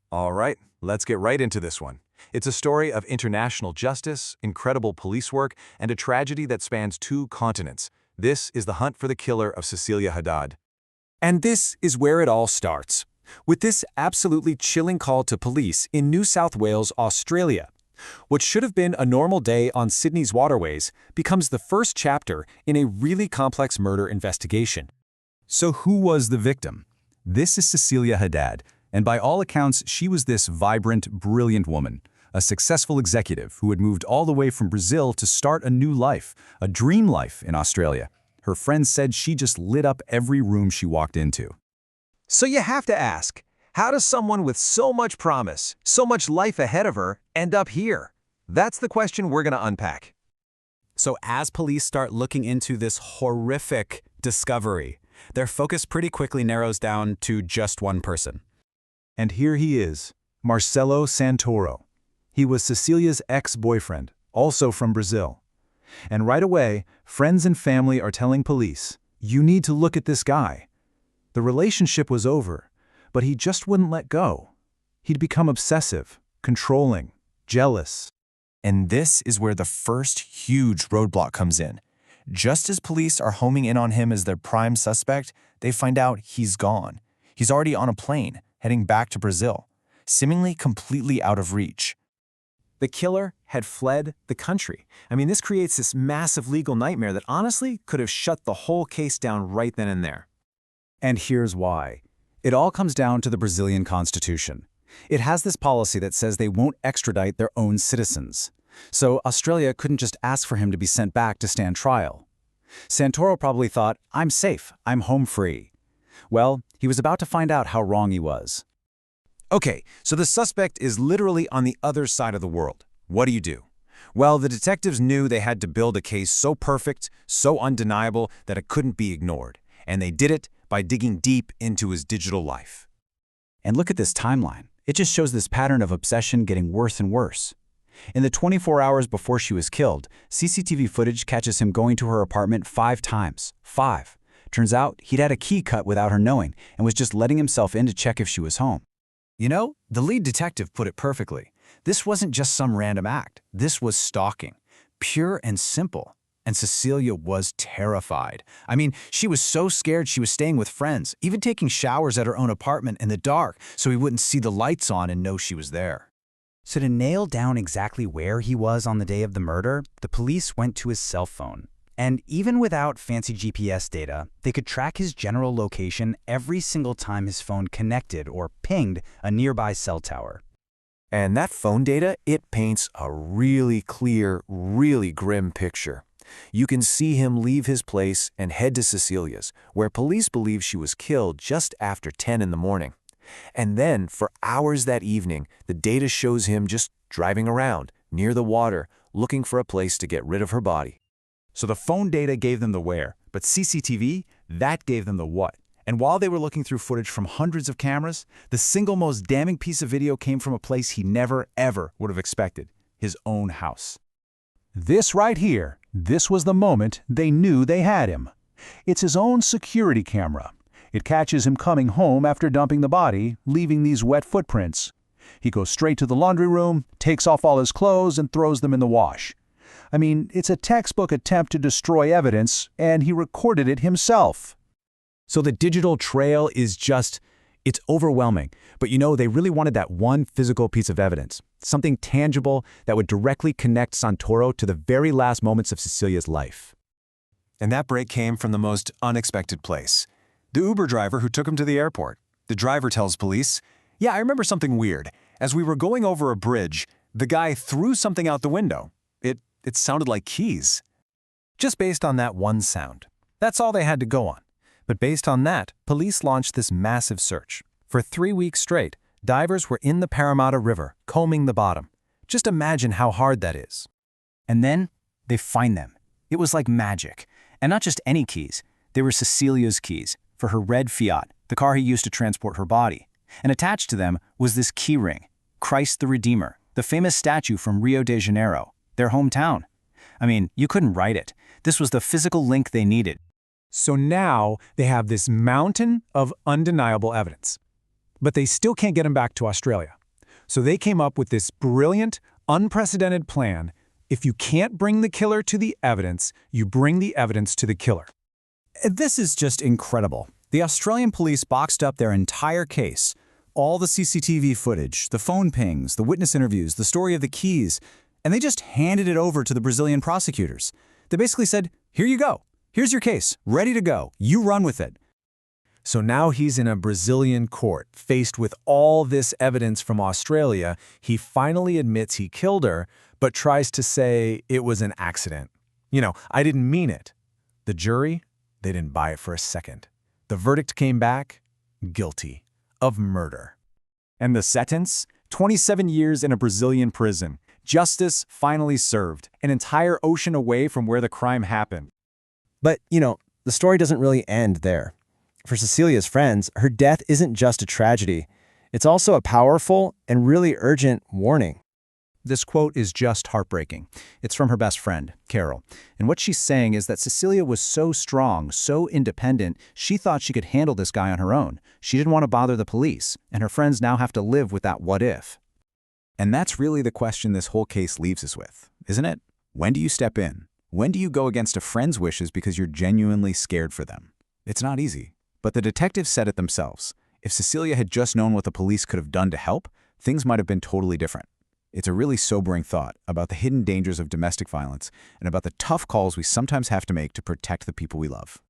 All right, let's get right into this one. It's a story of international justice, incredible police work, and a tragedy that spans two continents. This is the hunt for the killer of Cecilia Haddad. And this is where it all starts, with this absolutely chilling call to police in New South Wales, Australia. What should have been a normal day on Sydney's waterways becomes the first chapter in a really complex murder investigation. So who was the victim? This is Cecilia Haddad, and by all accounts, she was this vibrant, brilliant woman, a successful executive who had moved all the way from Brazil to start a new life, a dream life in Australia. Her friends said she just lit up every room she walked into. So you have to ask, how does someone with so much promise, so much life ahead of her, end up here? That's the question we're going to unpack. So as police start looking into this horrific discovery, their focus pretty quickly narrows down to just one person. And here he is, Marcelo Santoro. He was Cecilia's ex-boyfriend, also from Brazil. And right away, friends and family are telling police, you need to look at this guy. The relationship was over, but he just wouldn't let go. He'd become obsessive, controlling, jealous. And this is where the first huge roadblock comes in. Just as police are homing in on him as their prime suspect, they find out he's gone. He's already on a plane, heading back to Brazil, seemingly completely out of reach. The killer had fled the country. I mean, this creates this massive legal nightmare that honestly could have shut the whole case down right then and there. And here's why. It all comes down to the Brazilian Constitution. It has this policy that says they won't extradite their own citizens. So Australia couldn't just ask for him to be sent back to stand trial. Santoro probably thought, I'm safe, I'm home free. Well, he was about to find out how wrong he was. Okay, so the suspect is literally on the other side of the world. What do you do? Well, the detectives knew they had to build a case so perfect, so undeniable that it couldn't be ignored. And they did it by digging deep into his digital life. And look at this timeline. It just shows this pattern of obsession getting worse and worse. In the 24 hours before she was killed, CCTV footage catches him going to her apartment 5 times. 5. Turns out he'd had a key cut without her knowing and was just letting himself in to check if she was home. You know, the lead detective put it perfectly. This wasn't just some random act. This was stalking, pure and simple. And Cecilia was terrified. I mean, she was so scared she was staying with friends, even taking showers at her own apartment in the dark so he wouldn't see the lights on and know she was there. So to nail down exactly where he was on the day of the murder, the police went to his cell phone. And even without fancy GPS data, they could track his general location every single time his phone connected or pinged a nearby cell tower. And that phone data, it paints a really clear, really grim picture. You can see him leave his place and head to Cecilia's, where police believe she was killed just after 10 in the morning. And then, for hours that evening, the data shows him just driving around, near the water, looking for a place to get rid of her body. So the phone data gave them the where, but CCTV, that gave them the what. And while they were looking through footage from hundreds of cameras, the single most damning piece of video came from a place he never, ever would have expected, his own house. This right here, this was the moment they knew they had him. It's his own security camera. It catches him coming home after dumping the body, leaving these wet footprints. He goes straight to the laundry room, takes off all his clothes, and throws them in the wash. I mean, it's a textbook attempt to destroy evidence, and he recorded it himself. So the digital trail is just, it's overwhelming. But you know, they really wanted that one physical piece of evidence, something tangible that would directly connect Santoro to the very last moments of Cecilia's life. And that break came from the most unexpected place. The Uber driver who took him to the airport. The driver tells police, "Yeah, I remember something weird. As we were going over a bridge, the guy threw something out the window. It sounded like keys." Just based on that one sound. That's all they had to go on. But based on that, police launched this massive search. For 3 weeks straight, divers were in the Parramatta River, combing the bottom. Just imagine how hard that is. And then they find them. It was like magic. And not just any keys. They were Cecilia's keys for her red Fiat, the car he used to transport her body. And attached to them was this key ring, Christ the Redeemer, the famous statue from Rio de Janeiro, their hometown. I mean, you couldn't write it. This was the physical link they needed. So now they have this mountain of undeniable evidence. But they still can't get him back to Australia. So they came up with this brilliant, unprecedented plan. If you can't bring the killer to the evidence, you bring the evidence to the killer. This is just incredible. The Australian police boxed up their entire case. All the CCTV footage, the phone pings, the witness interviews, the story of the keys, and they just handed it over to the Brazilian prosecutors. They basically said, here you go. Here's your case, ready to go. You run with it. So now he's in a Brazilian court, faced with all this evidence from Australia. He finally admits he killed her, but tries to say it was an accident. I didn't mean it. The jury, they didn't buy it for a second. The verdict came back, guilty of murder. And the sentence? 27 years in a Brazilian prison. Justice finally served, an entire ocean away from where the crime happened. But, the story doesn't really end there. For Cecilia's friends, her death isn't just a tragedy. It's also a powerful and really urgent warning. This quote is just heartbreaking. It's from her best friend, Carol. And what she's saying is that Cecilia was so strong, so independent, she thought she could handle this guy on her own. She didn't want to bother the police, and her friends now have to live with that what if. And that's really the question this whole case leaves us with, isn't it? When do you step in? When do you go against a friend's wishes because you're genuinely scared for them? It's not easy. But the detectives said it themselves. If Cecilia had just known what the police could have done to help, things might have been totally different. It's a really sobering thought about the hidden dangers of domestic violence and about the tough calls we sometimes have to make to protect the people we love.